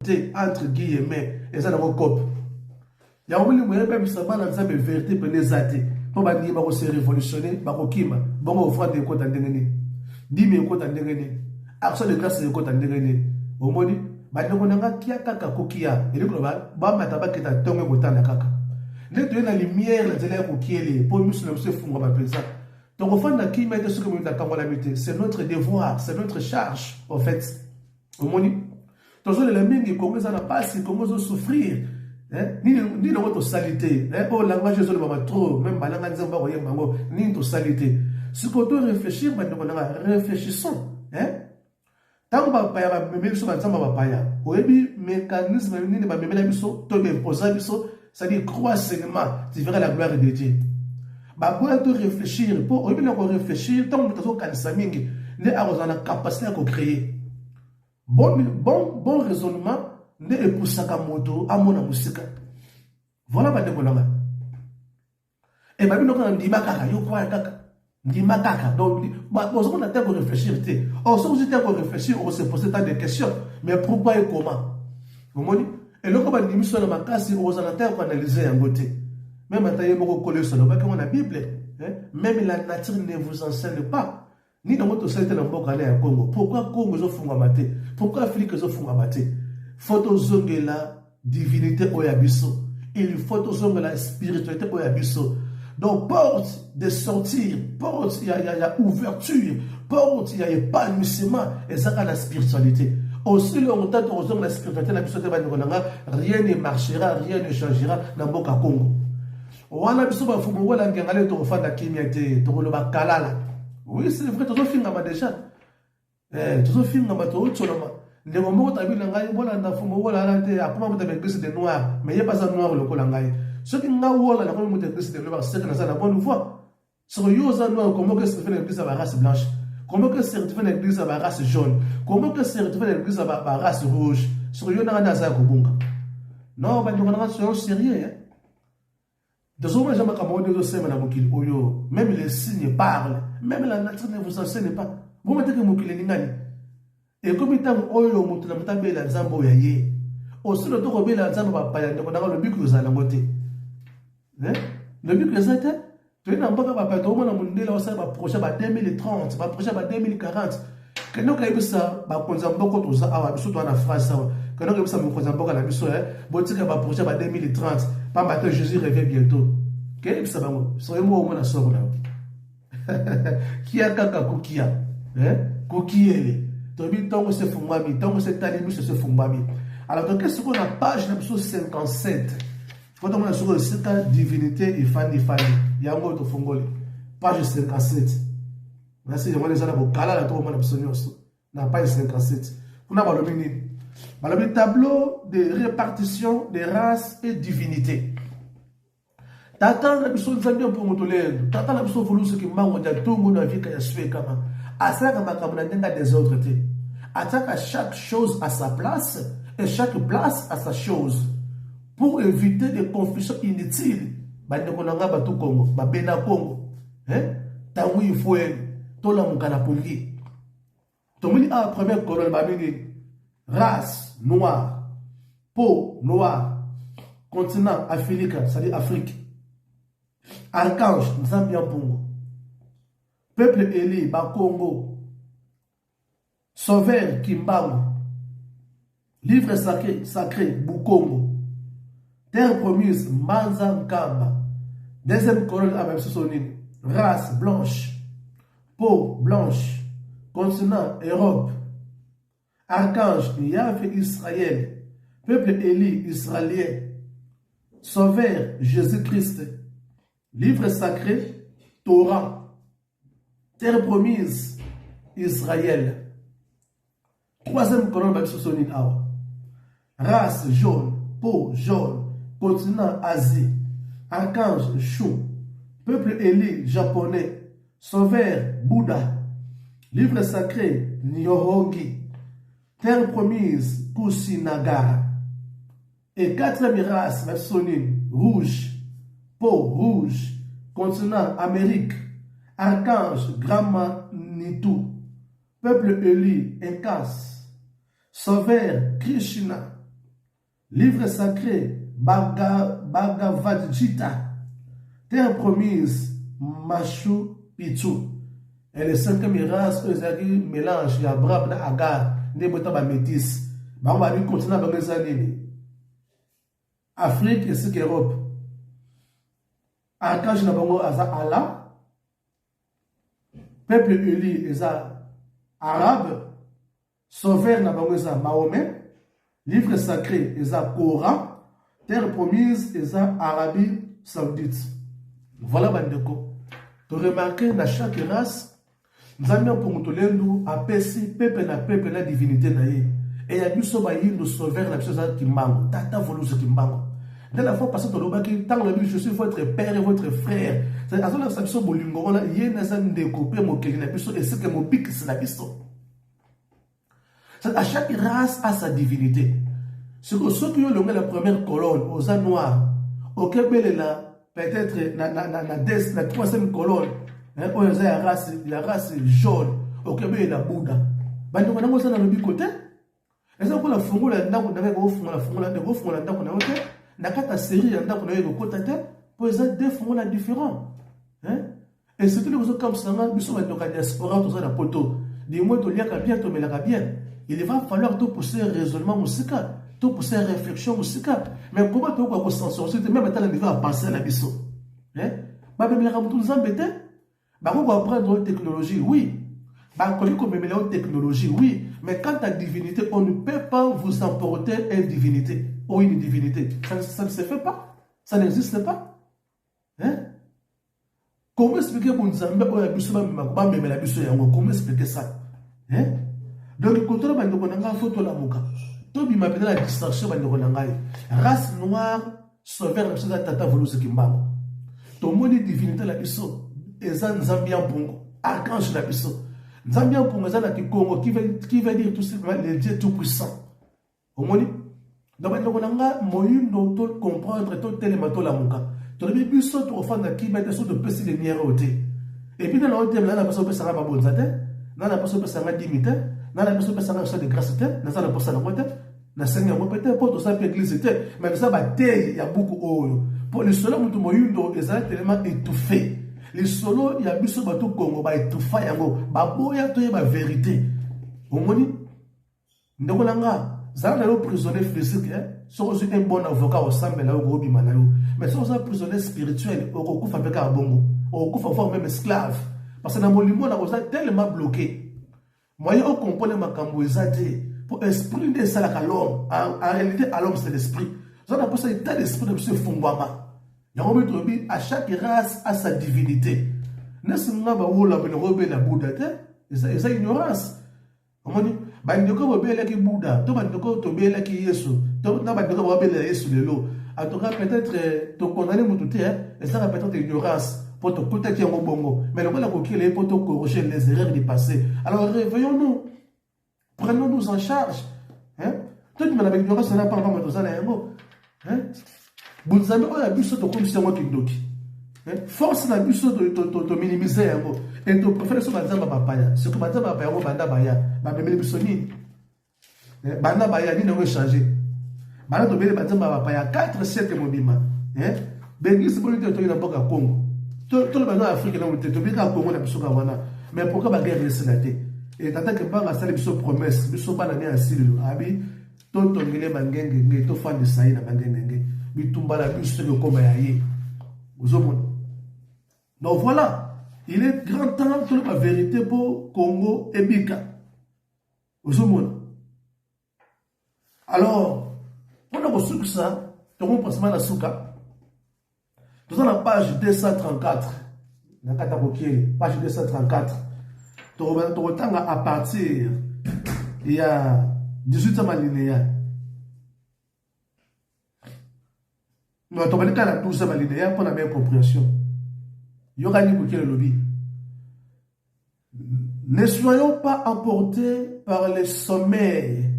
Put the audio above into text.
vérité, entre guillemets, et ça dans vos copes. Il y a un moyen même ça va dans vérité pour les athées. Pour que se révolutionner, bakokima, bon offrande de côté ndengeni. Dimi côté ndengeni. Action de grâce de côté ndengeni. Au moni, bandeko nanga kia kaka kokia. Et le global, ba mataba kita tonge botana kaka. Ne tu na lumière la télé kokiele, pour nous se funga ba pensa. Donc au fond de qui met ce que nous avons l'habitude, c'est notre devoir, c'est notre charge en fait. Au moni, toujours les mingi comment ça n'a pas si comment ça souffrir. Ni dans votre salité, oh langage je ne trop, même balanga nzamba royem bango, ni to salité. Ce qu'on doit réfléchir, réfléchissons. Tant que paya ba memeli so banzamba ba paya. Oyebi mécanisme ni ba memela biso, to be posa biso, ça dit croire seulement, tu verras la gloire de Dieu. Bah pour te réfléchir, pour oyebi na ko réfléchir, tant que to kanisa mingi, ne a la capacité à créer. Bon raisonnement. Ne epusaka moto amona musika. Voilà ba ndeko nanga. Et ba bino kana ndima kaka yo kwa kaka. Ndima kaka. Donc on a temps de réfléchir té. On se pose temps de réfléchir, on se pose tant de questions. Mais pourquoi et comment? Vous voyez? Et le combat ndimi sur la makasi, on a temps d'analyser en côté. Même ataye moko coller sur le bac comme la Bible, même la nature ne vous enseigne pas. Ni dans votre société dans mboka na Congo. Pourquoi Congo zo funga maté? Pourquoi Afrique zo funga maté? Photo zonge la divinité oyabiso. Il faut zonge la spiritualité oyabiso. Donc, porte de sortir, porte, il y a ouverture, porte, il y a épanouissement, et ça, la spiritualité. Aussi longtemps que nous avons la spiritualité, rien ne marchera, rien ne changera dans le Congo. Wana biso ba fumo wala ngengale to fanda kimia te to lo bakalala. Oui, c'est vrai, to finga ma déjà. To finga ma to tsoloma. Les moments où tu as vu l'angaï, voilà, on a fait voilà, après on a fait des noirs, mais il n'y a pas de noir le col l'angaï. Ceux qui n'ont voilà, la bonne montée de noirs, c'est que nous avons la bonne voie. Sur le yosa noir, comment que se fait l'église à la race blanche, comment que se retrouve l'église à la race jaune, comment que se retrouve l'église à la race rouge. Sur le yona naza kubunga. Non, bah nous on sérieux. Des hommes jamais comme de semaine à Mokil Oyo, même les signes parlent, même la nature ne vous enseigne pas. Vous mettez que Mokil Ningani. Et comme il y a oyo mutu na mutabe la nzambo ya ye. Aussi le toko be la nzambo ba paya ndeko na le but que za na ngote. Le but que ça était, tu es na mbaka ba paya to mona mundela osa ba projet ba 2030, ba projet ba 2040. Que nous ka bisa ba konza mboko to za awa biso to na France awa. Que nous ka bisa mo konza mboka na biso botika ba projet ba 2030. Pas matin Jésus revient bientôt. Que bisa bango. Soyez moi au mona soko na. Qui a kaka kukia. Kukiele. Tant se fumami, tant se tanemi se fumami. Alors, donc, qu'est-ce qu'on a page 57? Quand on a sur le site divinité et Fanny. Il y a un mot de fungoli. Page 57. Merci, je vais les aller au Kala, la tour de la page 57. On a le tableau de répartition des races et divinités. T'attends la personne qui pour motoler. T'attends la personne qui qui m'a dit tout le monde a vu qu'il y a sué comme ça. À ça, comme on a des autres. Attaque à chaque chose à sa place et chaque place à sa chose. Pour éviter des confusions inutiles. Bande konanga batu Congo, babena Congo. Tangu il faut tola mukana poli. Tomili a première colonne babini race noire, peau noire, continent africain, c'est-à-dire Afrique. Archange, Zambia Pongo. Peuple élu, Bakongo. Sauveur, Kimbango. Livre sacré, Bukongo. Terre promise, Manzankamba. Deuxième colonne avec Sousonine. Race blanche. Peau blanche. Continent, Europe. Archange, Yahvé Israël. Peuple élu, Israélien. Sauveur, Jésus-Christ. Livre sacré, Torah. Terre promise, Israël. Troisième colonne avec Sousonine Awa. Race jaune, peau jaune. Continent Asie. Archange Chou. Peuple élu japonais. Sauveur Bouddha. Livre sacré Nyorongi. Terre promise Kusinagara. Et quatrième race Sousonine rouge. Peau rouge. Continent Amérique. Archange Gramanitou. Peuple élu Inkas. Sauveur Krishna. livre sacré, Bhagavad Gita, terre promise, Machu Picchu. Et les 5e race, eux, ils mélangent, Abraham, Agar, Nebota, Métis. On va lui continuer à les années. Afrique et ce qu'Europe. Archange Nabango, Aza Allah. Peuple élu, Aza Arabe. Sauveur Nabango, Aza Mahomet. Livre sacré, Aza Coran. Terre promise, Aza Arabie Saoudite. Voilà, Bandeko. Tu remarques, dans chaque race, nous avons pour nous apaiser peuple la divinité. Et il y a du sauveur, la chose qui manque. Tata volu ce qui manque. Dès la fois passée, tant le je suis votre père et votre frère. C'est à ce moment-là, ça bolingo, il y a un découpé, mon kélina, et c'est que mon pic, c'est la question. À chaque race a sa divinité. C'est que ceux qui ont la première colonne, aux ânes noirs, au Québec, peut-être la 3e colonne, la race jaune, au Québec, la Bouddha. Bandi on a dans le côté. Et ça, pour la fongola, la série, pour les deux fongola différents. Et c'est tout comme ça, nous sommes dans la diaspora, tout ça, la poto. Dis-moi, tu lias bien, tu me l'as bien. Il va falloir tout pousser raisonnement musical, tout pousser réflexion musicale. Mais comment tu vas consensuer, même à la niveau à penser à la biseau. Bah, même les rameaux nous embêter. Bah, on va apprendre la technologie, oui. Bah, comme la technologie, oui. Mais quant à divinité, on ne peut pas vous emporter une divinité ou une divinité. Ça ne se fait pas. Ça n'existe pas. Comment expliquer pour nous comment expliquer ça? Donc, quand on a une photo la mouka, tout le monde a la distraction. Race noire, sauveur, la chose à tata voulu ce qui m'a. Tout le monde est divinité la biso. Et ça, nous avons bien bon. Archange la biso. Zambia pour nous qui Congo qui veut dire tout simplement le Dieu tout puissant. Au moins, donc on a moyen de comprendre tout télémato la muka. Tu as vu ça tu offres qui met des choses de pessi de niéroté. Et puis dans l'autre thème là la personne peut s'en va bonzate, dans la personne peut s'en va dignité, dans la personne peut s'en va de grâce tête, dans la personne la tête, na Seigneur moi peut-être pour tout ça église tête, mais ça va il y a beaucoup haut. Pour le seul monde moyen de exactement étouffé. Les solos, il y a plus de bateau Congo, bah tout fa yango, bah boya to ba vérité. Au moins, ndeko langa, ça na le prisonnier physique, so aussi un bon avocat au sambe là au gobi manayo. Mais so un prisonnier spirituel, au coup fa beka bongo, au coup fa même esclave. Parce que dans mon limo là, on a tellement bloqué. Moyen on comprend makambo ezate pour esprit de ça la l'homme. En réalité, à l'homme c'est l'esprit. Ça n'a pas ça état d'esprit de ce fungwama. À chaque race a sa divinité. N'est-ce pas la Bouddha? C'est ça ignorance. On dit, Bouddha, en tout cas, peut-être, tu condamnes mon tout, et ça peut-être ignorance pour te côté qui est au bongo. Mais le voilà qu'il est pour te corriger les erreurs du passé. Alors réveillons-nous, prenons-nous en charge. Tout le monde avec l'ignorance, ça n'a pas de ça. Vous avez un bus de commission qui force la bus de minimiser un mot. Et tu préfères ce que tu as ce que tu as fait, Banda Baya, ni ne changer. Banda to bele Banda Baya, 4 siècles mobima. L'église pour dire que tu es dans le Congo. Tout le monde en Afrique, tu es au Congo, mais pourquoi la guerre est là? Et tant que pas la salle de promesse, nous sommes pas dans l'asile. Abi, tout le monde tout fan de Saïd à Bangenge. Donc voilà, il est grand temps que la vérité pour Congo et Bika. Alors, on a reçu ça, tout le monde passe mal à Souka. Nous avons la page 234, page 234. Tu retangs à partir, il y a 18e alinéa. Nous avons la 12e alinéa pour la meilleure compréhension. Il y aura le lobby. Ne soyons pas emportés par les sommeils.